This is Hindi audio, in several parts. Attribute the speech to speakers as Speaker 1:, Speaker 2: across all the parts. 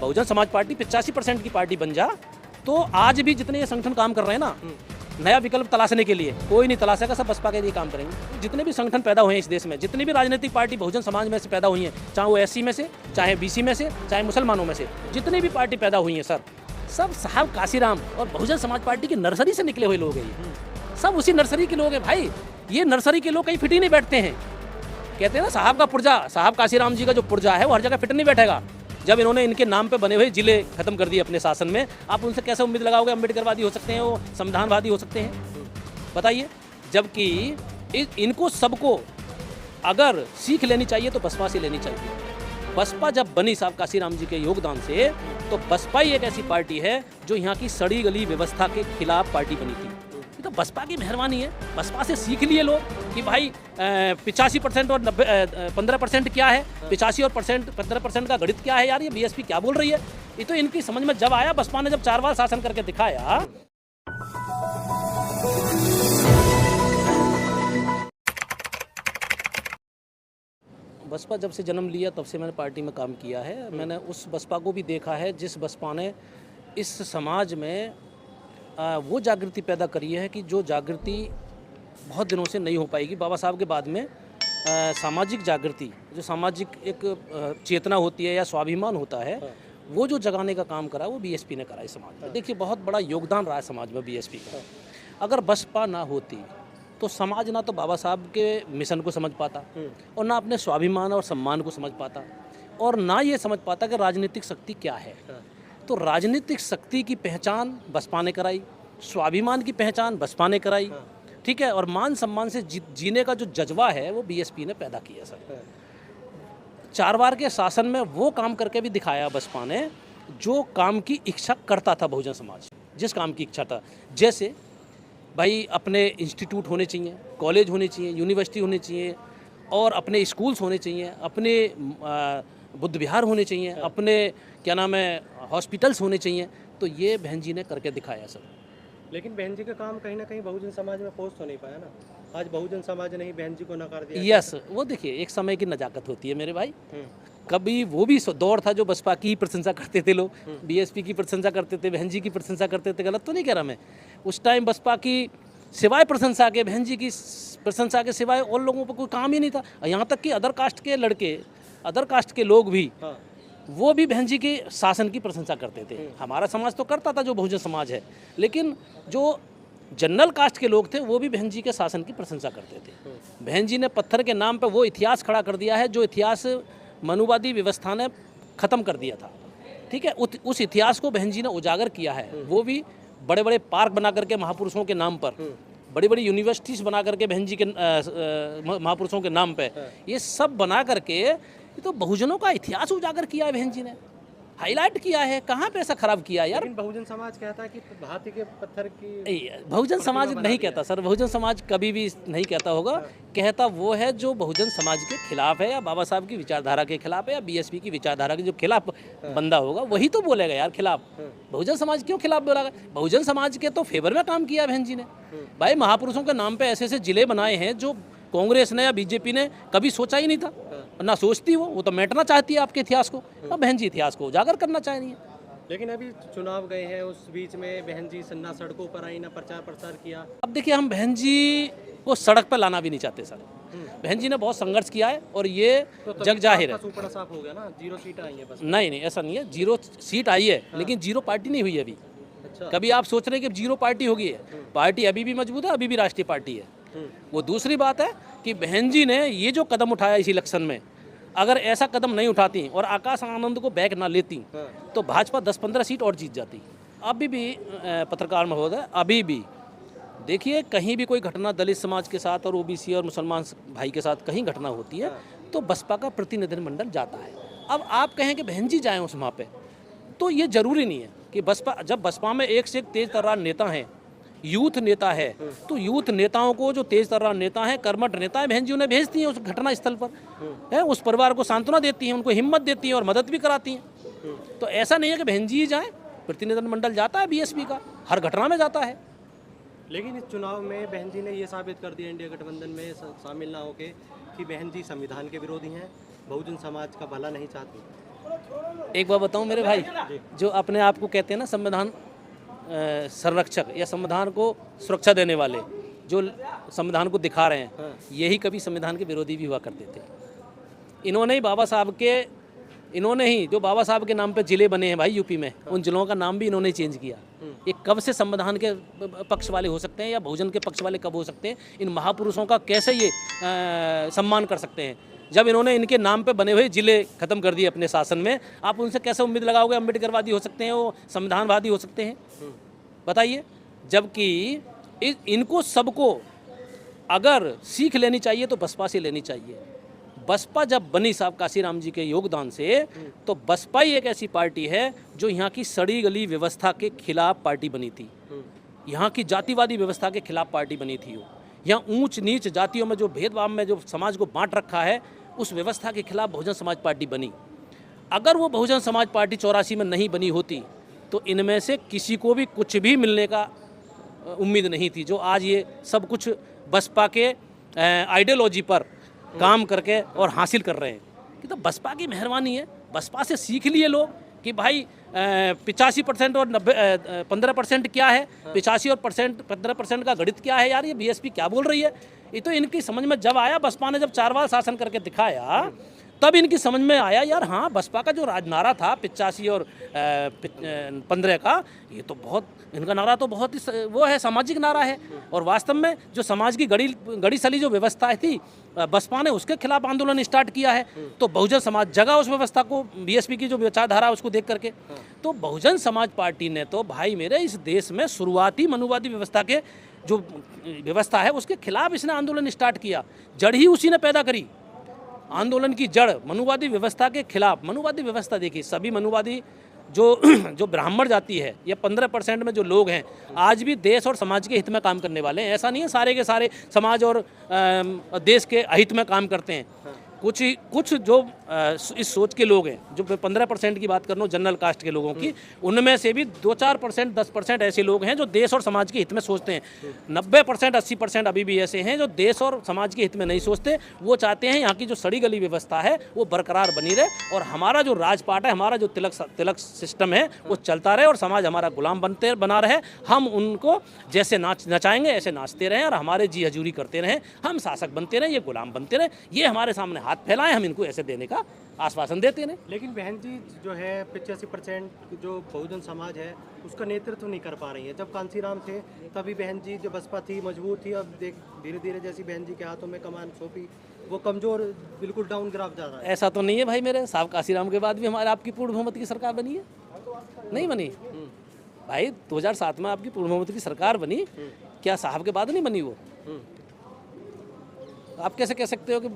Speaker 1: बहुजन समाज पार्टी 85% की पार्टी बन जा तो आज भी जितने ये संगठन काम कर रहे हैं ना, नया विकल्प तलाशने के लिए कोई नहीं तलाशेगा, सब बसपा के लिए काम करेंगे। जितने भी संगठन पैदा हुए हैं इस देश में, जितनी भी राजनीतिक पार्टी बहुजन समाज में से पैदा हुई हैं, चाहे वो एससी में से, चाहे बीसी में से, चाहे मुसलमानों में से, जितनी भी पार्टी पैदा हुई हैं सर, सब साहब काशीराम और बहुजन समाज पार्टी की नर्सरी से निकले हुए लोग हैं। ये सब उसी नर्सरी के लोग हैं भाई। ये नर्सरी के लोग कहीं फिट ही नहीं बैठते हैं। कहते हैं ना साहब का पुर्जा, साहब काशीराम जी का जो पुर्जा है वो हर जगह फिट नहीं बैठेगा। जब इन्होंने इनके नाम पे बने हुए जिले खत्म कर दिए अपने शासन में, आप उनसे कैसे उम्मीद लगाओगे अम्बेडकरवादी हो सकते हैं, वो संविधानवादी हो सकते हैं? बताइए। जबकि इनको सबको अगर सीख लेनी चाहिए तो बसपा से लेनी चाहिए। बसपा जब बनी साहब काशीराम जी के योगदान से, तो बसपा ही एक ऐसी पार्टी है जो यहाँ की सड़ी गली व्यवस्था के खिलाफ पार्टी बनी थी। तो बसपा की मेहरबानी है। बसपा से सीख लिए लोग कि भाई 85% और 15% क्या है, 85 और 15% का गणित क्या है यार, ये बीएसपी क्या बोल रही है। ये तो इनकी समझ में जब आया, बसपा ने जब 4 बार शासन करके दिखाया। बसपा जब से जन्म लिया तब से मैंने पार्टी में काम किया है। मैंने उस बसपा को भी देखा है जिस बसपा ने इस समाज में वो जागृति पैदा करी है कि जो जागृति बहुत दिनों से नहीं हो पाएगी। बाबा साहब के बाद में सामाजिक जागृति, जो सामाजिक एक चेतना होती है या स्वाभिमान होता है, वो जो जगाने का काम करा वो बीएसपी ने करा इस समाज में। देखिए बहुत बड़ा योगदान रहा है समाज में बीएसपी का। अगर बसपा ना होती तो समाज ना तो बाबा साहब के मिशन को समझ पाता और ना अपने स्वाभिमान और सम्मान को समझ पाता और ना ये समझ पाता कि राजनीतिक शक्ति क्या है। तो राजनीतिक शक्ति की पहचान बसपा ने कराई, स्वाभिमान की पहचान बसपा ने कराई, ठीक है, और मान सम्मान से जीने का जो जज्बा है वो बीएसपी ने पैदा किया सर। 4 बार के शासन में वो काम करके भी दिखाया बसपा ने जो काम की इच्छा करता था बहुजन समाज, जिस काम की इच्छा था। जैसे भाई अपने इंस्टीट्यूट होने चाहिए, कॉलेज होने चाहिए, यूनिवर्सिटी होने चाहिए और अपने स्कूल्स होने चाहिए, अपने बुद्ध विहार होने चाहिए, अपने क्या नाम है हॉस्पिटल्स होने चाहिए। तो ये बहन जी ने करके दिखाया सर।
Speaker 2: लेकिन बहन जी का काम कहीं ना कहीं बहुजन समाज में पहुंच तो नहीं पाया ना। आज बहुजन समाज ने ही बहन जी को नकार दिया।
Speaker 1: यस, वो देखिए एक समय की नजाकत होती है मेरे भाई। कभी वो भी दौर था जो बसपा की ही प्रशंसा करते थे लोग, बीएसपी की प्रशंसा करते थे, बहन जी की प्रशंसा करते थे। गलत तो नहीं कह रहा मैं। उस टाइम बसपा की सिवाय प्रशंसा के, बहन जी की प्रशंसा के सिवाय और लोगों पर कोई काम ही नहीं था। यहाँ तक कि अदर कास्ट के लड़के, अदर कास्ट के लोग भी वो भी बहन जी के शासन की प्रशंसा करते थे। हमारा समाज तो करता था जो बहुजन समाज है, लेकिन जो जनरल कास्ट के लोग थे वो भी बहन जी के शासन की प्रशंसा करते थे। बहन जी ने पत्थर के नाम पर वो इतिहास खड़ा कर दिया है जो इतिहास मनुवादी व्यवस्था ने ख़त्म कर दिया था, ठीक है। उस इतिहास को बहन जी ने उजागर किया है। वो भी बड़े बड़े पार्क बना करके महापुरुषों के नाम पर, बड़ी बड़ी यूनिवर्सिटीज बना करके बहन जी के महापुरुषों के नाम पे, ये सब बना करके ये तो बहुजनों का इतिहास उजागर किया है बहन जी ने, हाईलाइट किया है। कहाँ पे ऐसा खराब किया यार।
Speaker 2: लेकिन बहुजन समाज कहता है कि हाथी के पत्थर की,
Speaker 1: बहुजन समाज नहीं कहता सर, बहुजन समाज कभी भी नहीं कहता होगा। कहता वो है जो बहुजन समाज के खिलाफ है या बाबा साहब की विचारधारा के खिलाफ है या बीएसपी की विचारधारा के जो खिलाफ बंदा होगा वही तो बोलेगा यार खिलाफ। बहुजन समाज क्यों खिलाफ बोलेगा? बहुजन समाज के तो फेवर में काम किया बहन जी ने। भाई महापुरुषों के नाम पे ऐसे ऐसे जिले बनाए हैं जो कांग्रेस ने या बीजेपी ने कभी सोचा ही नहीं था, ना सोचती। वो तो मेटना चाहती है आपके इतिहास को, और बहन जी इतिहास को उजागर करना चाह रही है।
Speaker 2: लेकिन अभी चुनाव गए हैं, उस बीच में बहन जी ना सड़कों पर आई, ना प्रचार प्रसार किया।
Speaker 1: अब देखिए हम बहन जी को सड़क पर लाना भी नहीं चाहते सर। बहन जी ने बहुत संघर्ष किया है और ये
Speaker 2: तो
Speaker 1: जग जाहिर है।
Speaker 2: सुपड़ा साफ हो गया ना, 0 सीट आई है बस।
Speaker 1: नहीं ऐसा नहीं है, 0 सीट आई है, लेकिन 0 पार्टी नहीं हुई अभी।
Speaker 2: अच्छा।
Speaker 1: कभी आप सोच रहे हैं कि 0 पार्टी होगी है, पार्टी अभी भी मजबूत है, अभी भी राष्ट्रीय पार्टी है। वो दूसरी बात है कि बहन जी ने ये जो कदम उठाया इस इलेक्शन में, अगर ऐसा कदम नहीं उठाती और आकाश आनंद को बैक ना लेती तो भाजपा 10-15 सीट और जीत जाती। अभी भी पत्रकार महोदय, अभी भी देखिए कहीं भी कोई घटना दलित समाज के साथ और ओबीसी और मुसलमान भाई के साथ कहीं घटना होती है तो बसपा का प्रतिनिधिमंडल जाता है। अब आप कहें कि बहन जी जाएँ उस वहाँ पे, तो ये जरूरी नहीं है कि बसपा, जब बसपा में एक से एक तेज तर्रार नेता हैं, यूथ नेता है, तो यूथ नेताओं को जो तेज तर्रार नेता है, कर्मठ नेता है, बहन जी उन्हें भेजती हैं उस घटना स्थल पर, है, उस परिवार को सांत्वना देती हैं, उनको हिम्मत देती हैं और मदद भी कराती हैं। तो ऐसा नहीं है कि बहन जी जाए, प्रतिनिधिमंडल जाता है बीएसपी का, हर घटना में जाता है।
Speaker 2: लेकिन इस चुनाव में बहन जी ने ये साबित कर दिया इंडिया गठबंधन में शामिल ना होके कि बहन जी संविधान के विरोधी हैं, बहुजन समाज का भला नहीं चाहती।
Speaker 1: एक बात बताऊं मेरे भाई, जो अपने आप को कहते हैं ना संविधान संरक्षक या संविधान को सुरक्षा देने वाले, जो संविधान को दिखा रहे हैं, यही कभी संविधान के विरोधी भी हुआ करते थे। इन्होंने ही जो बाबा साहब के नाम पे जिले बने हैं भाई यूपी में, उन जिलों का नाम भी इन्होंने चेंज किया। ये कब से संविधान के पक्ष वाले हो सकते हैं या बहुजन के पक्ष वाले कब हो सकते हैं? इन महापुरुषों का कैसे ये सम्मान कर सकते हैं जब इन्होंने इनके नाम पे बने हुए जिले खत्म कर दिए अपने शासन में? आप उनसे कैसे उम्मीद लगाओगे अम्बेडकरवादी हो सकते हैं, वो संविधानवादी हो सकते हैं? बताइए। जबकि इनको सबको अगर सीख लेनी चाहिए तो बसपा से लेनी चाहिए। बसपा जब बनी साहब काशीराम जी के योगदान से, तो बसपा ही एक ऐसी पार्टी है जो यहाँ की सड़ी गली व्यवस्था के खिलाफ पार्टी बनी थी। यहाँ की जातिवादी व्यवस्था के खिलाफ पार्टी बनी थी। वो यहाँ ऊंच नीच जातियों में जो भेदभाव में जो समाज को बांट रखा है, उस व्यवस्था के खिलाफ बहुजन समाज पार्टी बनी। अगर वो बहुजन समाज पार्टी 84 में नहीं बनी होती तो इनमें से किसी को भी कुछ भी मिलने का उम्मीद नहीं थी। जो आज ये सब कुछ बसपा के आइडियोलॉजी पर काम करके और हासिल कर रहे हैं, कि तो बसपा की मेहरबानी है। बसपा से सीख लिए लोग कि भाई 85% और 15% क्या है, 85 और 15% का गणित क्या है यार, ये बीएसपी क्या बोल रही है। ये तो इनकी समझ में जब आया, बसपा ने जब 4 बार शासन करके दिखाया, तब इनकी समझ में आया यार हाँ, बसपा का जो राजनारा था 85 और 15 का, ये तो बहुत, इनका नारा तो बहुत ही वो है, सामाजिक नारा है। और वास्तव में जो समाज की गड़ी सली जो व्यवस्था थी, बसपा ने उसके खिलाफ आंदोलन स्टार्ट किया है। तो बहुजन समाज जगा उस व्यवस्था को, बीएसपी की जो विचारधारा उसको देख करके। तो बहुजन समाज पार्टी ने तो भाई मेरे इस देश में शुरुआती मनुवादी व्यवस्था के जो व्यवस्था है उसके खिलाफ इसने आंदोलन स्टार्ट किया। जड़ ही उसी ने पैदा करी। आंदोलन की जड़ मनुवादी व्यवस्था के खिलाफ। मनुवादी व्यवस्था देखिए, सभी मनुवादी जो ब्राह्मण जाति है या 15% में जो लोग हैं, आज भी देश और समाज के हित में काम करने वाले हैं। ऐसा नहीं है सारे के सारे समाज और देश के अहित में काम करते हैं। कुछ जो इस सोच के लोग हैं, जो 15% की बात कर रहा हूँ जनरल कास्ट के लोगों की, उनमें से भी 2-4%, 10% ऐसे लोग हैं जो देश और समाज के हित में सोचते हैं। 90%, 80% अभी भी ऐसे हैं जो देश और समाज के हित में नहीं सोचते। वो चाहते हैं यहाँ की जो सड़ी गली व्यवस्था है वो बरकरार बनी रहे, और हमारा जो राजपाट है, हमारा जो तिलक सिस्टम है वो चलता रहे, और समाज हमारा गुलाम बना रहे। हम उनको जैसे नचाएंगे ऐसे नाचते रहें, और हमारे जी हजूरी करते रहें। हम शासक बनते रहें, ये गुलाम बनते रहें। ये हमारे सामने हाथ फैलाएं, हम इनको ऐसे देने का आश्वासन देते हैं।
Speaker 2: लेकिन बहन जी जो है 85% जो बहुजन समाज है उसका नेतृत्व नहीं कर पा रही है। जब कांसीराम थे तभी बहन जी जो बसपा थी मजबूत थी, अब धीरे धीरे जैसी बहन जी के हाथों में कमान सौंपी, वो कमजोर, बिल्कुल डाउन ग्राफ जा रहा है।
Speaker 1: ऐसा तो नहीं है भाई मेरे साहब, कांसीराम के बाद भी हमारे आपकी पूर्ण बहुमत की सरकार बनी है? नहीं बनी भाई। 2007 में आपकी पूर्ण बहुमत की सरकार बनी, क्या साहब के बाद नहीं बनी वो? आप कैसे कह सकते हो कि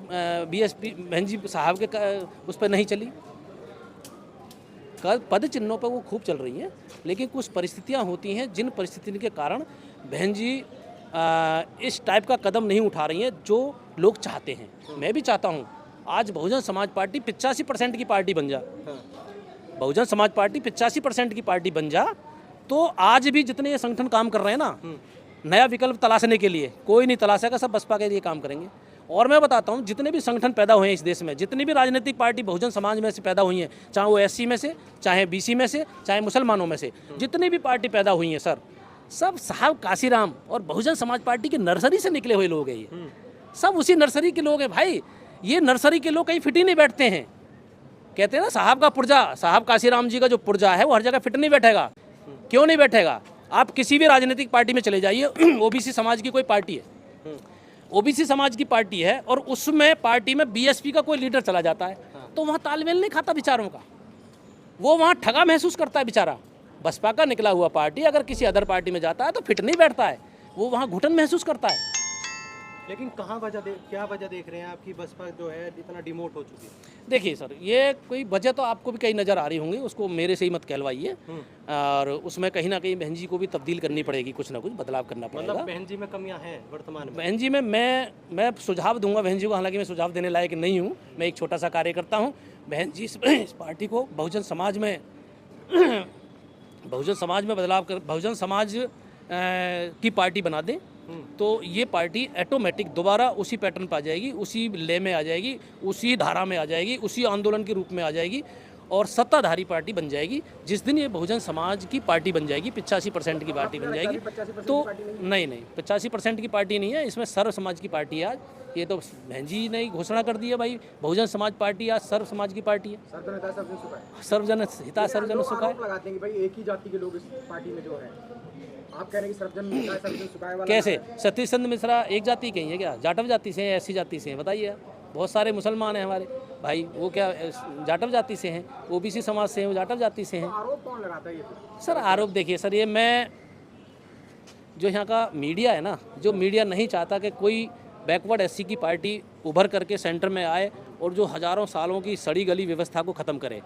Speaker 1: बीएसपी बहन जी साहब के उस पर नहीं चली? पद चिन्हों पर वो खूब चल रही हैं, लेकिन कुछ परिस्थितियां होती हैं जिन परिस्थितियों के कारण बहन जी इस टाइप का कदम नहीं उठा रही हैं जो लोग चाहते हैं। मैं भी चाहता हूं आज बहुजन समाज पार्टी 85% की पार्टी बन जा। बहुजन समाज पार्टी 85% की पार्टी बन जा, तो आज भी जितने ये संगठन काम कर रहे हैं ना, नया विकल्प तलाशने के लिए कोई नहीं तलाशेगा, सब बसपा के लिए काम करेंगे। और मैं बताता हूँ, जितने भी संगठन पैदा हुए हैं इस देश में, जितनी भी राजनीतिक पार्टी बहुजन समाज में से पैदा हुई हैं, चाहे वो एससी में से, चाहे बीसी में से, चाहे मुसलमानों में से, जितनी भी पार्टी पैदा हुई हैं सर, सब साहब काशीराम और बहुजन समाज पार्टी की नर्सरी से निकले हुए लोग हैं। ये सब उसी नर्सरी के लोग हैं भाई। ये नर्सरी के लोग कहीं फिट ही नहीं बैठते हैं। कहते हैं ना साहब का पुर्जा, साहब काशीराम जी का जो पुर्जा है वो हर जगह फिट नहीं बैठेगा। क्यों नहीं बैठेगा? आप किसी भी राजनीतिक पार्टी में चले जाइए, ओबीसी समाज की कोई पार्टी है, ओबीसी समाज की पार्टी है, और उसमें पार्टी में बीएसपी का कोई लीडर चला जाता है, तो वहाँ तालमेल नहीं खाता विचारों का, वो वहाँ ठगा महसूस करता है बेचारा। बसपा का निकला हुआ पार्टी अगर किसी अदर पार्टी में जाता है तो फिट नहीं बैठता है, वो वहाँ घुटन महसूस करता है।
Speaker 2: लेकिन क्या वजह देख रहे हैं आपकी बसपा जो है इतना डिमोट हो चुकी है?
Speaker 1: देखिए सर, ये कोई वजह तो आपको भी कहीं नज़र आ रही होंगी, उसको मेरे से ही मत कहलवाइए। और उसमें कहीं ना कहीं बहन जी को भी तब्दील करनी पड़ेगी, कुछ ना कुछ बदलाव करना पड़ेगा।
Speaker 2: मतलब बहन जी में कमियां हैं वर्तमान में?
Speaker 1: बहन जी में मैं सुझाव दूंगा बहन जी को, हालांकि मैं सुझाव देने लायक नहीं हूँ, मैं एक छोटा सा कार्यकर्ता हूँ। बहन जी इस पार्टी को बहुजन समाज में बदलाव कर बहुजन समाज की पार्टी बना दें, तो ये पार्टी ऑटोमेटिक दोबारा उसी पैटर्न पर आ जाएगी, उसी ले में आ जाएगी, उसी धारा में आ जाएगी, उसी आंदोलन के रूप में आ जाएगी। और सत्ताधारी पार्टी बन जाएगी। जिस दिन ये बहुजन समाज की पार्टी बन जाएगी, 85% की पार्टी बन जाएगी, तो नहीं 85% की पार्टी नहीं है, इसमें सर्व समाज की पार्टी है आज। ये तो बहन जी ने घोषणा कर दी है भाई, बहुजन समाज पार्टी आज सर्व समाज की पार्टी है। सर्वजन हिता सर्वजन सुखाय
Speaker 3: लगाते हैं कि भाई एक ही जाति के लोग इस पार्टी में जो है, आप कह रहे हैं कि सर्वजन सुखाय वाला
Speaker 1: कैसे? सतीश चंद्र मिश्रा एक जाति के ही है क्या? जाटव जाति से हैं, ऐसी जाति से हैं? बताइए। बहुत सारे मुसलमान हैं हमारे भाई, वो क्या जाटव जाति से हैं, ओबीसी समाज से हैं, वो जाटव जाति से हैं।
Speaker 3: आरोप कौन लगाता है ये फिर?
Speaker 1: सर आरोप देखिए सर, ये मैं जो यहाँ का मीडिया है ना, जो मीडिया नहीं चाहता कि कोई बैकवर्ड एससी की पार्टी उभर करके सेंटर में आए और जो हज़ारों सालों की सड़ी गली व्यवस्था को ख़त्म करे।